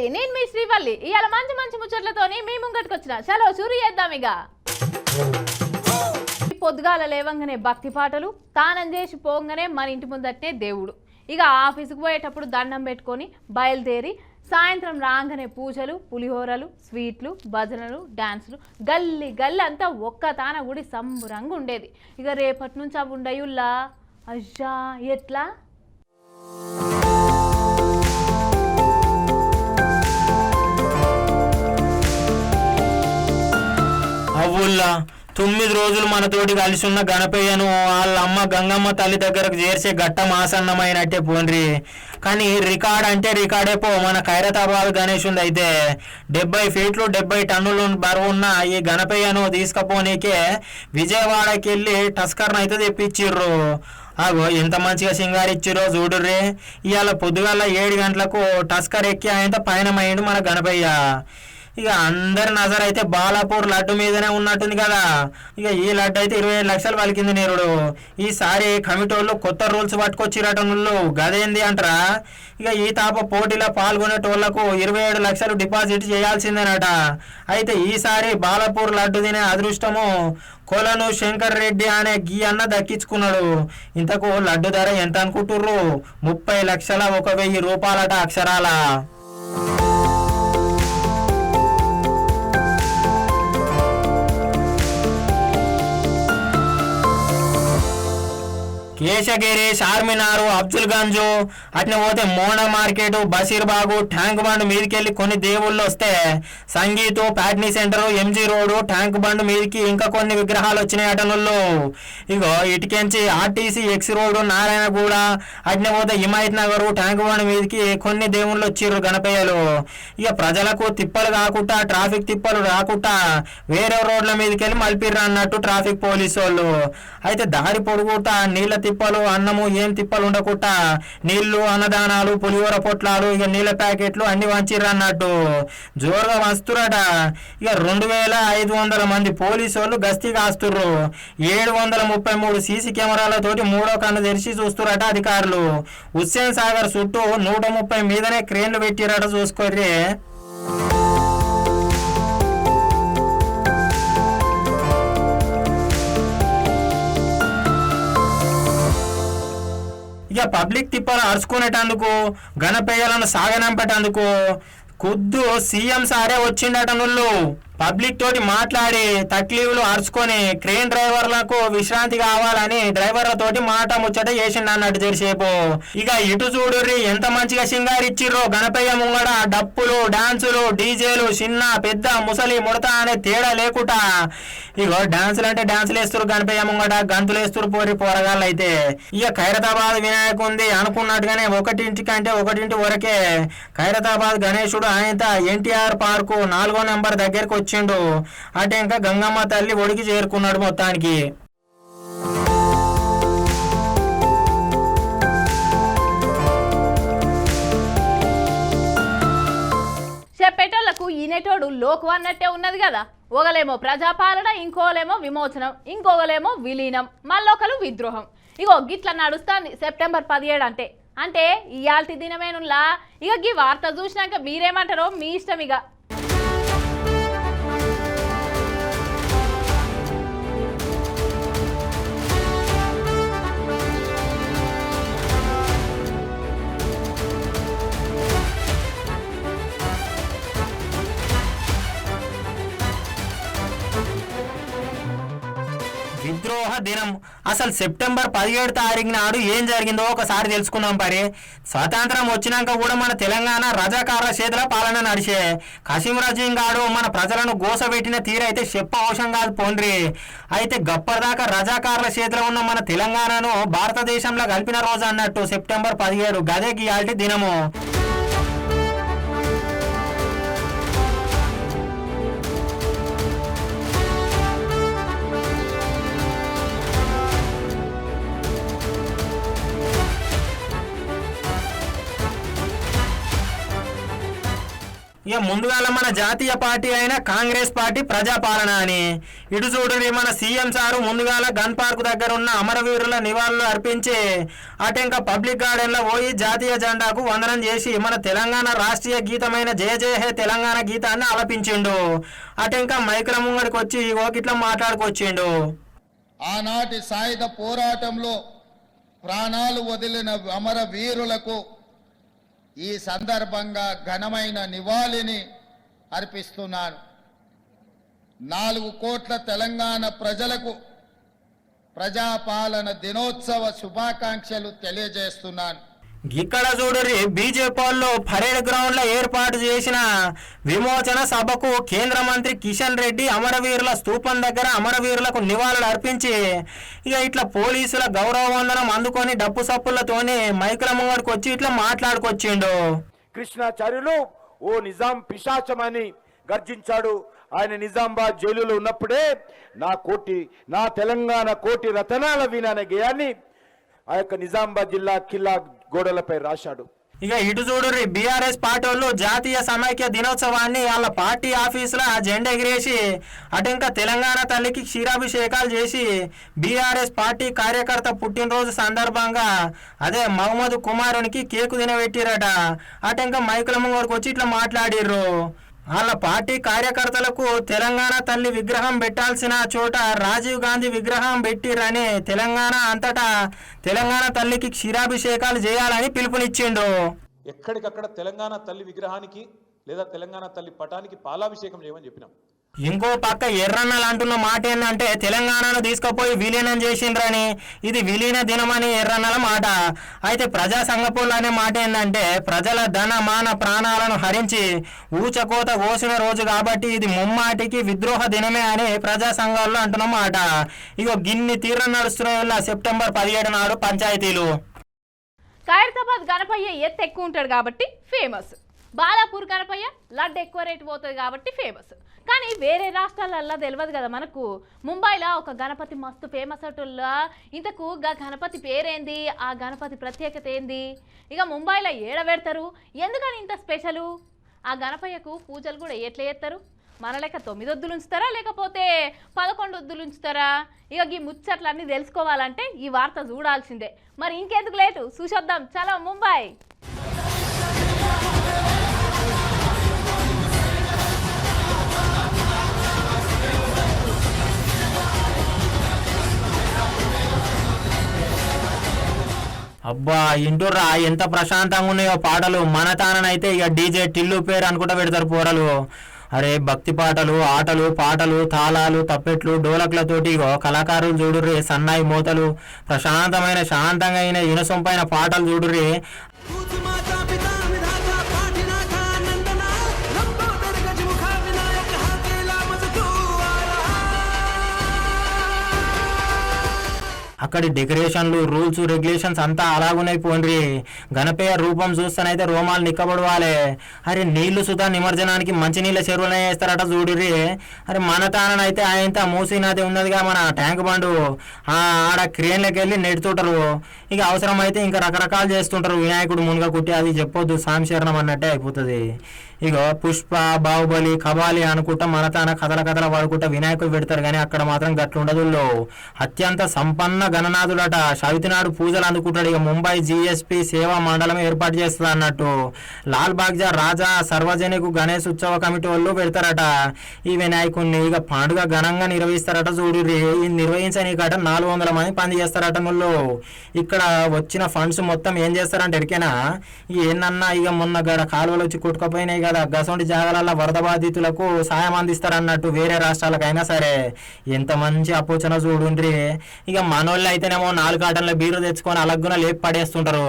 నేను మీ శ్రీవల్లి ఇవాళ మంచి మంచి ముచ్చట్లతోని మీ ముంగటికి వచ్చిన చలో షురు చేద్దాం. ఇక పొద్దుగాల లేవంగానే భక్తి పాటలు, తానం చేసి పోగానే మన ఇంటి ముందటనే దేవుడు. ఇక ఆఫీసుకు పోయేటప్పుడు దండం పెట్టుకొని బయలుదేరి సాయంత్రం రాగానే పూజలు, పులిహోరలు, స్వీట్లు, భజనలు, డాన్సులు, గల్లి గల్లి అంతా ఒక్క తాన గుడి సంబురంగా ఉండేది. ఇక రేపటి నుంచి అవి ఉండయుల్లా అయ్యా ఎట్లా అవుల్లా 9 రోజులు మనతోటి కలిసి ఉన్న గణపయ్యను వాళ్ళ అమ్మ గంగమ్మ తల్లి దగ్గరకు చేర్చే ఘట్టం ఆసన్నమైనట్టే పోన్రి. కానీ రికార్డ్ అంటే రికార్డే పో. మన ఖైరతాబాద్ గణేష్ ఉంది అయితే 70 ఫీట్లు 70 టన్నులు బరువు ఉన్న ఈ గణపయ్యను తీసుకపోనీకే విజయవాడకి వెళ్ళి టస్కర్ను అయితే తెప్పించిర్రు. అగో ఎంత మంచిగా సింగారిచ్చిరో చూడుర్రే. ఇవాళ పొద్దుగాల 7 గంటలకు టస్కర్ ఎక్కి ఆయన పయనమైండు మన గణపయ్య. ఇక అందరి నజర్ అయితే బాలాపూర్ లడ్డు మీదనే ఉన్నట్టుంది కదా. ఇక ఈ లడ్డు అయితే 25 లక్షలు పలికింది నేరుడు. ఈసారి కమిటోళ్ళు కొత్త రూల్స్ పట్టుకొచ్చిరటనుళ్ళు గదేంది అంటారా. ఇక ఈ తాప పోటీలో పాల్గొనేటోళ్లకు 27 లక్షలు డిపాజిట్ చేయాల్సిందేనట. అయితే ఈసారి బాలాపూర్ లడ్డు తినే అదృష్టము కొలను శంకర్ రెడ్డి అనే గీ అన్న దక్కించుకున్నాడు. ఇంతకు లడ్డు ధర ఎంత అనుకుంటుర్రు? 30 లక్షల 1,000 రూపాయలట అక్షరాల. కేశగిరి, చార్మినారు, అఫ్జల్ గంజు అట్నే పోతే మోన మార్కెట్, బషీర్బాగు, ట్యాంక్ బండ్ మీదకెళ్ళి కొన్ని దేవుళ్ళు వస్తే sangeet, Patny centre, MG road, tank bund మీదకి ఇంకా కొన్ని విగ్రహాలు వచ్చినాయి అటనుల్లో. ఇగో ఇటుకెంచి ఆర్టీసీ ఎక్స్ రోడ్, నారాయణగూడ అట్నే పోతే హిమాయత్ నగర్, ట్యాంక్ బండ్ మీదకి కొన్ని దేవుళ్ళు వచ్చిర్రు గణపయ్యలు. ఇక ప్రజలకు తిప్పలు కాకుండా, ట్రాఫిక్ తిప్పలు రాకుండా వేరే రోడ్ల మీదకెళ్ళి మలిపిర్రు అన్నట్టు ట్రాఫిక్ పోలీసు వాళ్ళు. అయితే దారి పొడుగుతా నీళ్ళ తిప్పలు, అన్నము ఏం తిప్పలు ఉండకుండా నీళ్లు, అన్నదానాలు, పులిహోర పొట్లాలు, ఇక నీళ్ళ ప్యాకెట్లు అన్ని వంచిర్రు అన్నట్టు జోరుగా వంచుతురట. ఇక 2,500 మంది పోలీసు వాళ్ళు గస్తీ కాస్తుర్రు. 733 సీసీ కెమెరాలతోటి 3వ కన్ను తెరిచి చూస్తురట అధికారులు. హుస్సేన్ సాగర్ చుట్టూ 130 మీదనే క్రేన్లు పెట్టిరట చూసుకోర్రే. ఇక పబ్లిక్ తిప్పలు అరుచుకునేటందుకు, గణపయ్యలను సాగనంపేటందుకు ఖుద్దు సీఎం సారే వచ్చిండట. నుళ్ళు పబ్లిక్ తోటి మాట్లాడి తక్లీఫ్లు అరుచుకొని క్రేన్ డ్రైవర్లకు విశ్రాంతి కావాలని డ్రైవర్లతోటి మాట ముచ్చట చేసిండు అన్నట్టు జరిసేపు. ఇక ఇటు చూడుర్రి ఎంత మంచిగా సింగారిచ్చిర్రో గణపయ్య ముంగడ. డప్పులు, డాన్సులు, డీజేలు, చిన్న పెద్ద ముసలి ముడత అనే తేడా లేకుండా ఇగో డాన్సులు అంటే డాన్సులు వేస్తురు గణపయ్య ముంగడ, గంతులు వేస్తురు పోరి పోరగాళ్ళు అయితే. ఇక ఖైరతాబాద్ వినాయకు ఉంది అనుకున్నట్టుగానే 1 కంటే 1 వరకే ఖైరతాబాద్ గణేశుడు ఆయన ఎన్టీఆర్ పార్కు 4వ నెంబర్ దగ్గరకు వచ్చిండు. అంటే ఇంకా గంగమ్మ తల్లి ఒడికి చేరుకున్నాడు మొత్తానికి. చెప్పేటోళ్లకు ఈనేటోడు లోకు అన్నట్టే ఉన్నది కదా. ఒకలేమో ప్రజాపాలన, ఇంకోలేమో విమోచనం, ఇంకొకలేమో విలీనం, మళ్ళొకలు విద్రోహం. ఇగో గిట్ల నడుస్తుంది సెప్టెంబర్ 17 అంటే ఇయాల్టి దినమేనులా. ఇక ఈ వార్త చూసినాక మీరేమంటారో మీ ఇష్టం. ఇక విద్రోహ దినం. అసలు సెప్టెంబర్ 17 తారీఖు నాడు ఏం జరిగిందో ఒకసారి తెలుసుకుందాం. పరి స్వాతంత్రం వచ్చినాక కూడా మన తెలంగాణ రజాకారుల చేతుల పాలన నడిచే. కసీం రజీం గాడు మన ప్రజలను గోసబెట్టిన తీరైతే చెప్ప అవసరం కాదు పోండ్రి. అయితే గప్పటిదాకా రజాకారుల చేతిలో ఉన్న మన తెలంగాణను భారతదేశంలో కలిపిన రోజు అన్నట్టు సెప్టెంబర్ 17 గదే గియాల్టి దినము. ఇక ముందుగాల మన జాతీయ పార్టీ అయిన కాంగ్రెస్ పార్టీ ప్రజాపాలన అని ఇటు చూడండి మన సీఎం సారు ముందుగాల గన్ పార్క్ దగ్గర ఉన్న అమరవీరుల నివాళులు అర్పించి అటెంక పబ్లిక్ గార్డెన్ లో పోయి జాతీయ జెండాకు వందనం చేసి మన తెలంగాణ రాష్ట్రీయ గీతమైన జయ జయ హే తెలంగాణ గీతాన్ని ఆలపించిండు. అటెంక మైకుల ముంగడికి వచ్చి ఇట్లా మాట్లాడుకొచ్చిండు. ఆనాటి సాయుధ పోరాటంలో ప్రాణాలు వదిలిన అమరవీరులకు ఈ సందర్భంగా ఘనమైన నివాళిని అర్పిస్తున్నాను. 4 కోట్ల తెలంగాణ ప్రజలకు ప్రజాపాలన దినోత్సవ శుభాకాంక్షలు తెలియజేస్తున్నాను. ఇక్కడ చూడరి బీజేపీ వాళ్ళు పరేడ్ గ్రౌండ్ లో ఏర్పాటు చేసిన విమోచన సభకు కేంద్ర మంత్రి కిషన్ రెడ్డి అమరవీరుల స్తూపం దగ్గర అమరవీరులకు నివాళులు అర్పించి ఇక ఇట్లా పోలీసుల గౌరవ వందనం అందుకొని డప్పు సప్పులతోని మైకుల ముంగడికి వచ్చి ఇట్లా మాట్లాడుకొచ్చిండు. కృష్ణాచార్యులు ఓ నిజాం పిశాచమని గర్జించాడు. ఆయన నిజామాబాద్ జైలులో ఉన్నప్పుడే నా తెలంగాణ కోటి రతనాల వీణ అనే గేయాన్ని ఆ యొక్క నిజామాబాద్ జిల్లా కిల్లా గోడలపై రాశాడు. ఇక ఇటు చూడరి బీఆర్ఎస్ పార్టీ వాళ్ళు జాతీయ సమైక్య దినోత్సవాన్ని వాళ్ళ పార్టీ ఆఫీసులో జెండా ఎగిరేసి అటెంక తెలంగాణ తల్లికి క్షీరాభిషేకాలు చేసి బీఆర్ఎస్ పార్టీ కార్యకర్త పుట్టినరోజు సందర్భంగా అదే మహమ్మద్ కుమారునికి కేకు తినబెట్టిరట. అటెంక మైకుల ముంగడికి వచ్చి ఇట్లా మాట్లాడిర్రు. వాళ్ళ పార్టీ కార్యకర్తలకు తెలంగాణ తల్లి విగ్రహం పెట్టాల్సిన చోట రాజీవ్ గాంధీ విగ్రహం పెట్టిరని తెలంగాణ అంతటా తెలంగాణ తల్లికి క్షీరాభిషేకాలు చేయాలని పిలుపునిచ్చిండు. ఎక్కడికక్కడ తెలంగాణ తల్లి విగ్రహానికి లేదా తెలంగాణ తల్లి పటానికి పాలాభిషేకం చేయమని చెప్పినాం. ఇంకో పక్క ఎర్రన్నలు అంటున్న మాట ఏంటంటే తెలంగాణను తీసుకుపోయి విలీనం చేసిండ్రని, ఇది విలీన దినమని ఎర్రన్నల మాట. అయితే ప్రజా సంఘపోళ్ళు అనే మాట ఏంటంటే ప్రజల ధన మాన ప్రాణాలను హరించి ఊచకోత కోసిన రోజు కాబట్టి ఇది ముమ్మాటికి విద్రోహ దినమే అని ప్రజా సంఘాల్లో అంటున్న మాట. ఇగో గిన్ని తీవ్రం నడుస్తున్న సెప్టెంబర్ 17 నాడు పంచాయతీలు. ఖైరతాబాద్ గణపయ్య ఎత్తు ఎక్కువ ఉంటాడు కాబట్టి ఫేమస్. బాలాపూర్ గణపయ్య లడ్డు ఎక్కువ రేటు పోతుంది కాబట్టి ఫేమస్. కానీ వేరే రాష్ట్రాలల్లో తెలియదు కదా మనకు. ముంబైలో ఒక గణపతి మస్తు ఫేమస్ అటుల్లా. ఇంతకు గణపతి పేరేంది, ఆ గణపతి ప్రత్యేకత ఏంది, ఇక ముంబైలో ఏడబెడతారు, ఎందుకని ఇంత స్పెషలు, ఆ గణపయ్యకు పూజలు కూడా ఎట్లా చేస్తారు, మన లెక్క 9 ఒత్తులు ఉంచుతారా లేకపోతే 11 ఒత్తులు ఉంచుతారా? ఇక ఈ ముచ్చట్లన్నీ తెలుసుకోవాలంటే ఈ వార్త చూడాల్సిందే. మరి ఇంకెందుకు లేటు చూసొద్దాం, చలో ముంబై. అబ్బా ఇంటుర్రా ఎంత ప్రశాంతంగా ఉన్నాయో పాటలు. మన తాననైతే ఇక డీజే టిల్లు పేరు అనుకుంటా పెడతారు పోరలు. అరే భక్తి పాటలు, ఆటలు, పాటలు, తాళాలు, తప్పెట్లు, డోలకులతోటి కళాకారులు చూడుర్రి, సన్నాయి మోతలు, ప్రశాంతమైన శాంతంగా అయిన ఇనసొంపైన పాటలు చూడుర్రి. అక్కడి డెకరేషన్లు, రూల్స్, రెగ్యులేషన్స్ అంతా అలాగున్నాయి పోండ్రి. గణపయ్య రూపం చూస్తానైతే రోమాలు నిక్కబడవాలి. అరే నీళ్లు సుధా నిమజ్జనానికి మంచినీళ్ళ చెరువులనే వేస్తారట చూడుర్రి. అరే మన తానైతే ఆయన మూసీ నది ఉన్నదిగా మన ట్యాంక్ బండు, ఆడ క్రేన్లకి వెళ్ళి నెడుతుంటారు. ఇక అవసరమైతే ఇంకా రకరకాలు చేస్తుంటారు. వినాయకుడు మునుగ కుట్టి అది చెప్పొద్దు, సాంశరణం అన్నట్టే అయిపోతుంది. ఇగో పుష్ప, బాహుబలి, కబాలి అనుకుంటా మన తాన కథల వాడుకుంటా వినాయకుడు పెడతారు. కానీ అక్కడ మాత్రం గట్లుండదు. అత్యంత సంపన్న గణనాథుడట. చవితినాడు పూజలు అందుకుంటాడు. ఇక ముంబై జిఎస్పి సేవా మండలం ఏర్పాటు చేస్తుంది అన్నట్టు. లాల్ బాగ్జా రాజా సర్వజనిక గణేష్ ఉత్సవ కమిటీ వాళ్ళు పెడతారట ఈ వినాయకుడిని. ఇక పండుగ ఘనంగా నిర్వహిస్తారట చూడుర్రి. ఇది నిర్వహించనీకట 400 మంది పని చేస్తారట. నువ్వు ఇక్కడ వచ్చిన ఫండ్స్ మొత్తం ఏం చేస్తారంటే ఎరికేనా, ఏందన్నా ఇక మొన్న గడ కాలువలు వచ్చి కొట్టుకపోయినాయి కదా, గసంటి జాగాల వరద బాధితులకు సాయం అందిస్తారన్నట్టు వేరే రాష్ట్రాలకైనా సరే. ఎంత మంచి అపోచన చూడుండ్రి. ఇక మనోళ్ళు అయితేనేమో 4 కాటన్ల బీరు తెచ్చుకొని అలగ్గున లేపి పడేస్తుంటారు.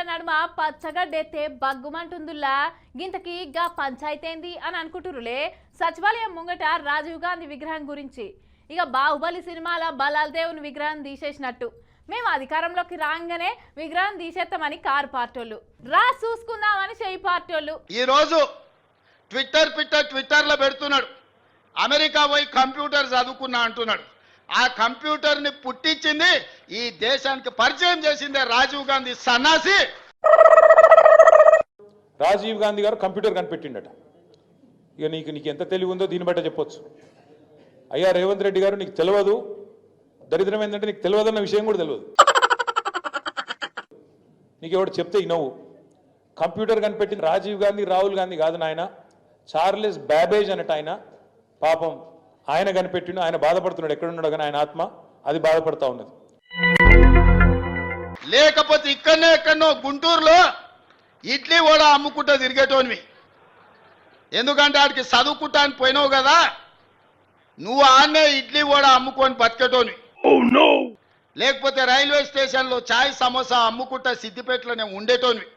నడుమ పచ్చగడ్డెత్తే బగ్గుమంటుందిలా. గింతకి గా పంచాయతీ ఏంది అని అనుకుంటురులే. సచివాలయం ముంగట రాజీవ్ గాంధీ విగ్రహం గురించి. ఇక బాహుబలి సినిమాల బలాల్ దేవుని విగ్రహం తీసేసినట్టు మేము అధికారంలోకి రాగానే విగ్రహం తీసేస్తామని కారు పార్టీలు, రా చూసుకుందామని చెయ్యి పార్టీలు. ఈ రోజు ట్విట్టర్లో పెడుతున్నాడు, అమెరికా పోయి కంప్యూటర్ చదువుకున్నా అంటున్నాడు. ఆ కంప్యూటర్ని పుట్టించింది, ఈ దేశానికి పరిచయం చేసిందే రాజీవ్ గాంధీ సన్నాసి. రాజీవ్ గాంధీ గారు కంప్యూటర్ కనిపెట్టిండట. ఇక నీకు ఎంత తెలివి ఉందో దీన్ని బట్ట చెప్పొచ్చు. అయ్యా రేవంత్ రెడ్డి గారు, నీకు తెలియదు, దరిద్రం ఏంటంటే నీకు తెలియదన్న విషయం కూడా తెలియదు. నీకు ఎవడు చెప్తే ఇనవు. కంప్యూటర్ కనిపెట్టిన రాజీవ్ గాంధీ, రాహుల్ గాంధీ కాదు నాయన, చార్లెస్ బ్యాబేజ్ అన్నట్టు ఆయన. పాపం ఆయన కనిపెట్టిండు, ఆయన బాధపడుతున్నాడు. ఎక్కడున్నాడు కానీ ఆయన ఆత్మ అది బాధపడతా ఉన్నది. లేకపోతే ఎక్కడనో గుంటూరులో ఇడ్లీ కూడా అమ్ముకుంటూ తిరిగేటోనివి. ఎందుకంటే ఆడికి చదువుకుంటానికి పోయినావు కదా, నువ్వు ఆన్నే ఇడ్లీ కూడా అమ్ముకొని బతికేటోనివి. లేకపోతే రైల్వే స్టేషన్లో చాయ్ సమోసా అమ్ముకుంటా సిద్దిపేటలోనే ఉండేటోనివి.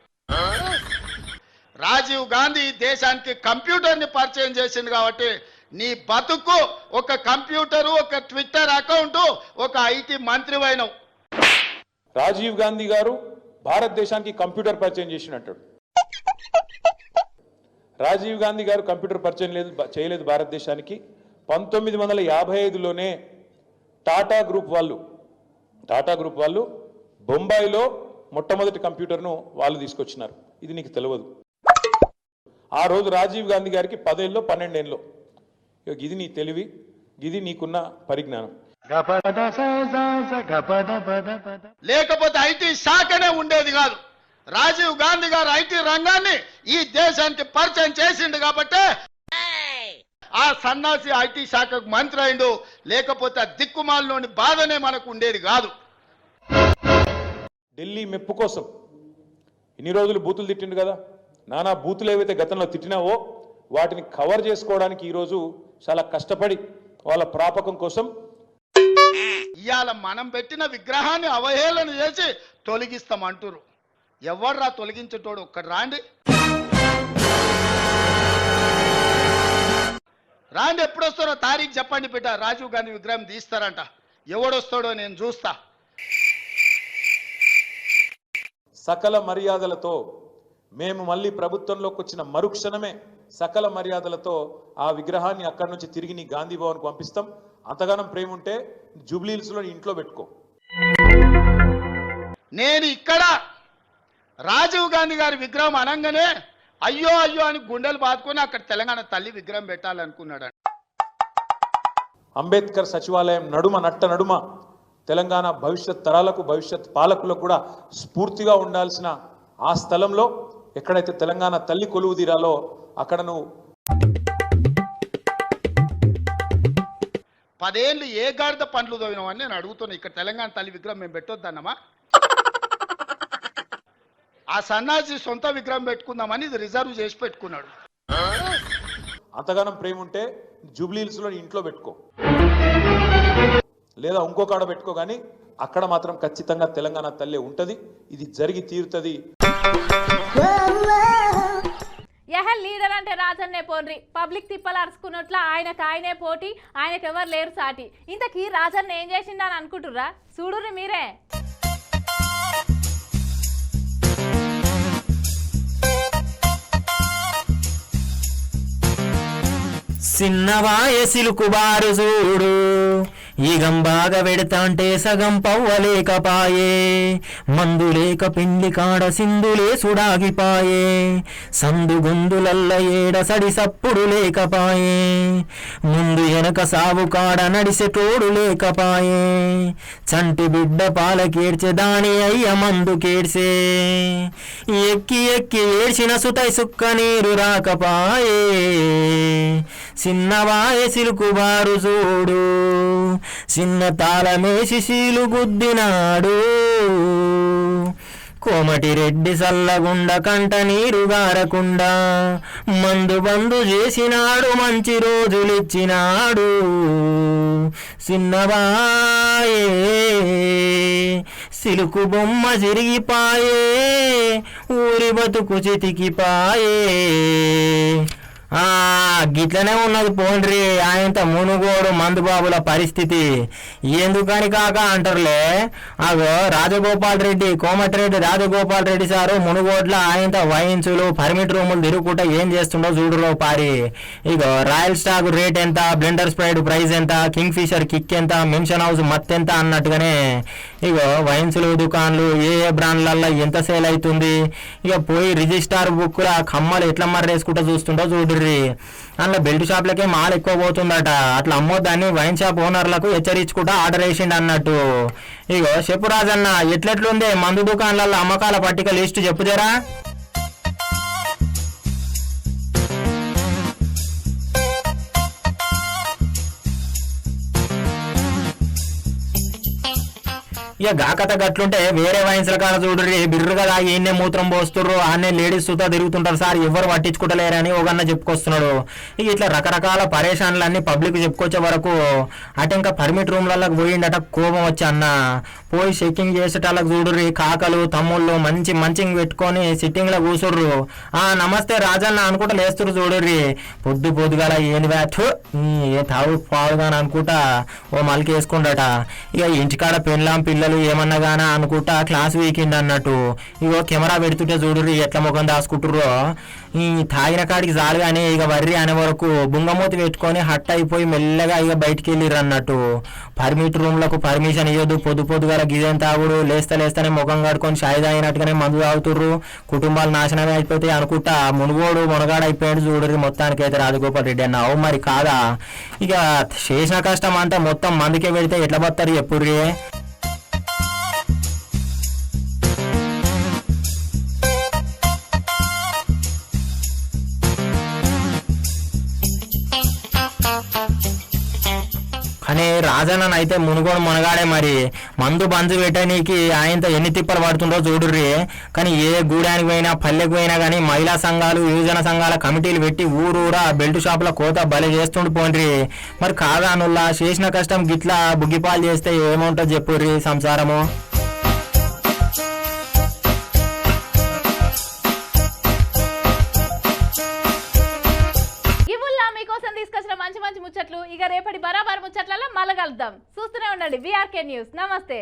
రాజీవ్ గాంధీ దేశానికి కంప్యూటర్ని పరిచయం చేసింది కాబట్టి నీ బతుకు ఒక కంప్యూటరు, ఒక ట్విట్టర్ అకౌంట్, ఒక ఐటీ మంత్రివైనవు. రాజీవ్ గాంధీ గారు భారతదేశానికి కంప్యూటర్ పరిచయం చేసినట్టు. రాజీవ్ గాంధీ గారు కంప్యూటర్ పరిచయం చేయలేదు భారతదేశానికి. 1955లోనే టాటా గ్రూప్ వాళ్ళు బొంబాయిలో మొట్టమొదటి కంప్యూటర్ను వాళ్ళు తీసుకొచ్చినారు. ఇది నీకు తెలియదు. ఆ రోజు రాజీవ్ గాంధీ గారికి 10 ఏళ్ళో 12 ఏళ్ళో. ఇది నీ తెలివి, ఇది నీకున్న పరిజ్ఞానం. లేకపోతే ఐటీ శాఖనే ఉండేది కాదు. రాజీవ్ గాంధీ గారు ఐటీ రంగాన్ని ఈ దేశానికి పరిచయం చేసిండు కాబట్టి ఆ సన్నాసి ఐటీ శాఖకు మంత్రి అయిండు. లేకపోతే ఆ దిక్కుమాలలోని బాధనే మనకు ఉండేది కాదు. ఢిల్లీ మెప్పు కోసం ఇన్ని రోజులు బూతులు తిట్టిండు కదా. నానా బూతులు ఏవైతే గతంలో తిట్టినావో వాటిని కవర్ చేసుకోవడానికి ఈరోజు చాలా కష్టపడి వాళ్ళ ప్రాపకం కోసం ఇవాళ మనం పెట్టిన విగ్రహాన్ని అవహేళన చేసి తొలగిస్తామంటారు. ఎవర్రా తొలగించేటోడు? ఒక్కడు రాండి, ఎప్పుడు వస్తారో తారీఖు చెప్పండి బిడ్డ. రాజీవ్ గాంధీ విగ్రహం తీస్తారంట. ఎవడొస్తాడో నేను చూస్తా. సకల మర్యాదలతో మేము మళ్ళీ ప్రభుత్వంలోకి వచ్చిన మరుక్షణమే సకల మర్యాదలతో ఆ విగ్రహాన్ని అక్కడి నుంచి తిరిగి నీ గాంధీ భవన్కు పంపిస్తాం. అంతగానం ప్రేమ ఉంటే జూబ్లీహిల్స్లో ఇంట్లో పెట్టుకో. నేను ఇక్కడ రాజీవ్ గాంధీ గారి విగ్రహం అనగానే అయ్యో అయ్యో అని గుండెలు బాదుకొని అక్కడ తెలంగాణ తల్లి విగ్రహం పెట్టాలనుకున్నాడు. అంబేద్కర్ సచివాలయం నడుమ తెలంగాణ భవిష్యత్ తరాలకు, భవిష్యత్ పాలకులకు కూడా స్ఫూర్తిగా ఉండాల్సిన ఆ స్థలంలో ఎక్కడైతే తెలంగాణ తల్లి కొలువు తీరాలో అక్కడ నువ్వు 10 ఏళ్ళు ఏ గాడిద పండ్లు తోవినామని నేను అడుగుతున్నా. ఇక్కడ తెలంగాణ తల్లి విగ్రహం మేము పెట్టొద్దన్నమా? ఆ సన్నాసి సొంత విగ్రహం పెట్టుకుందామని ఇది రిజర్వ్ చేసి పెట్టుకున్నాడు. అంతగానం ప్రేమ ఉంటే జూబ్లీహిల్స్లో ఇంట్లో పెట్టుకో, లేదా ఇంకో కాడ పెట్టుకో. కానీ అక్కడ మాత్రం ఖచ్చితంగా తెలంగాణ తల్లి ఉంటది. ఇది జరిగి తీరుతుంది. లీడర్ అంటే రాజన్నే పోన్రి. పబ్లిక్ తిప్పలు అరుచుకున్నట్ల ఆయనే పోటీ, ఆయనకు ఎవరు లేరు సాటి. ఇంతకీ రాజన్న ఏం చేసిండు అని అనుకుంటుర్రా? చూడుర్రి మీరే. సిన్నవాయ సిలుకుబారు చూడు, ఈగం బాగా పెడతాంటే సగం పవ్వలేకపాయే, మందులేక పిండి కాడ సింధులే సుడాగిపాయే, సందు గుందులల్ల ఏడ సడి సప్పుడు లేకపాయే, ముందు వెనక సావు కాడ నడిసే తోడు లేకపాయే, చంటి బిడ్డ పాలకేడ్చే దాని అయ్య మందు కేడ్సే, ఎక్కి ఎక్కి ఏడ్చిన సుతై సుక్క నీరు రాకపాయే, చిన్నవాయ సిలుకుబారు చూడు, చిన్న తాళమేసి శీలు గుద్దినాడు, కోమటి రెడ్డి సల్లగుండ కంట నీరు గారకుండా, మందు బందు చేసినాడు మంచి రోజులిచ్చినాడు, చిన్నవాయే సిలుకు బొమ్మ చిరిగిపాయే, ఊరి బతుకు చితికిపాయే, గిట్లనే ఉన్నది పోండ్రి ఆయన మునుగోడు మందుబాబుల పరిస్థితి. ఎందుకని కాక అంటారులే. అగో రాజగోపాల్ రెడ్డి, కోమటిరెడ్డి రాజగోపాల్ రెడ్డి సారు మునుగోడ్ల ఆయన వైన్సులు పర్మిట్ రూములు తిరుగుకుంటా ఏం చేస్తుండో చూడురో పారి. ఇగో రాయల్ స్టాక్ రేట్ ఎంత, బ్లెండర్ స్ప్రైడ్ ప్రైస్ ఎంత, కింగ్ ఫిషర్ కిక్ ఎంత, మెన్షన్ హౌస్ మత్తెంత అన్నట్టుగానే ఇగో వైన్సులు దుకాన్లు ఏ బ్రాండ్లల్లో ఎంత సేల్ అవుతుంది. ఇక పోయి రిజిస్టార్ బుక్ల కమ్మలు ఎట్లా మర్రేసుకుంటా చూస్తుంటో చూడుర్రి. అందులో బెల్ట్ షాప్లకే మాల్ ఎక్కువ పోతుందట. అట్లా అమ్మొద్దని వైన్ షాప్ ఓనర్లకు హెచ్చరించుకుంటా ఆర్డర్ వేసిండు అన్నట్టు. ఇగో చెప్పు రాజన్న, ఎట్లెట్లుంది మందు దుకాన్లలో అమ్మకాల పట్టిక లిస్టు చెప్పుదేరా. ఇక గాకత గట్లుంటే వేరే వైన్స్ల కాడ చూడరి బిర్రుగా తాగి ఈయన్నే మూత్రం పోస్తుర్రు, ఆన్నే లేడీస్ సుతా తిరుగుతుంటారు సార్, ఎవరు పట్టించుకుంటలేరని ఒకన్న చెప్పుకొస్తున్నాడు. ఇక ఇట్లా రకరకాల పరేషాన్లన్నీ పబ్లిక్ చెప్పుకొచ్చే వరకు అటు ఇంకా పర్మిట్ రూమ్లలోకి పోయిండట. కోపం వచ్చి అన్న పోయి చెక్కింగ్ చేసేటాలకు చూడుర్రి కాకలు తమ్ముళ్ళు మంచి మంచింగ్ పెట్టుకొని సిట్టింగ్ లో కూసుర్రు. నమస్తే రాజన్న అనుకుంటా లేస్తురు చూడుర్రి. పొద్దుగాల ఏంది బ్యాట్ ఏ తావు పావుగాని అనుకుంటా ఓ మలికి వేసుకుండట. ఇక ఇంటికాడ పెళ్ళాం పిల్లలు ఏమన్నా గానా అనుకుంటా క్లాస్ వీకిండ్ అన్నట్టు. ఇగో కెమెరా పెడుతుంటే చూడుర్రి ఎట్లా ముఖం దాచుకుంటుర్రో. ఈ తాగిన కాడికి జాలుగానే ఇక వర్రి అనే వరకు బుంగమూతి పెట్టుకొని హట్ అయిపోయి మెల్లగా ఇక బయటికి వెళ్ళిర్రు అన్నట్టు. పర్మిట్ రూమ్లకు పర్మిషన్ ఇవ్వద్దు, పొద్దుగా గిజం తాగుడు, లేస్తేనే ముఖం కడుకొని షాయి తాగినట్టుగానే మందు తాగుతుర్రు, కుటుంబాలు నాశనమే అయిపోతాయి అనుకుంటా మునగాడు అయిపోయాడు చూడరు. మొత్తానికైతే రాజగోపాల్ రెడ్డి అన్న అవు మరి కాదా. ఇక చేసిన కష్టం అంతా మొత్తం మందుకే పెడితే ఎట్లా బతారు ఎప్పుడురే. కానీ రాజన్న అయితే మునుగోడు మునగాడే మరి. మందు బంజు పెట్టడానికి ఆయనతో ఎన్ని తిప్పలు పడుతుండో చూడుర్రి. కానీ ఏ గూడానికి పోయినా పల్లెకు పోయినా కానీ మహిళా సంఘాలు యువజన సంఘాల కమిటీలు పెట్టి ఊరూరా బెల్ట్ షాపుల కోత బలి చేస్తుండి పోండ్రి. మరి కాదానుల్లా చేసిన కష్టం గిట్లా బుగ్గిపాలు చేస్తే ఏముంటుంది చెప్పుర్రి సంసారము. తీసుకొచ్చిన మంచి మంచి ముచ్చట్లు. ఇక రేపటి బరాబర్ ముచ్చట్లలో మళ్ళీ కలుద్దాం. చూస్తూనే ఉండండి VRK న్యూస్. నమస్తే.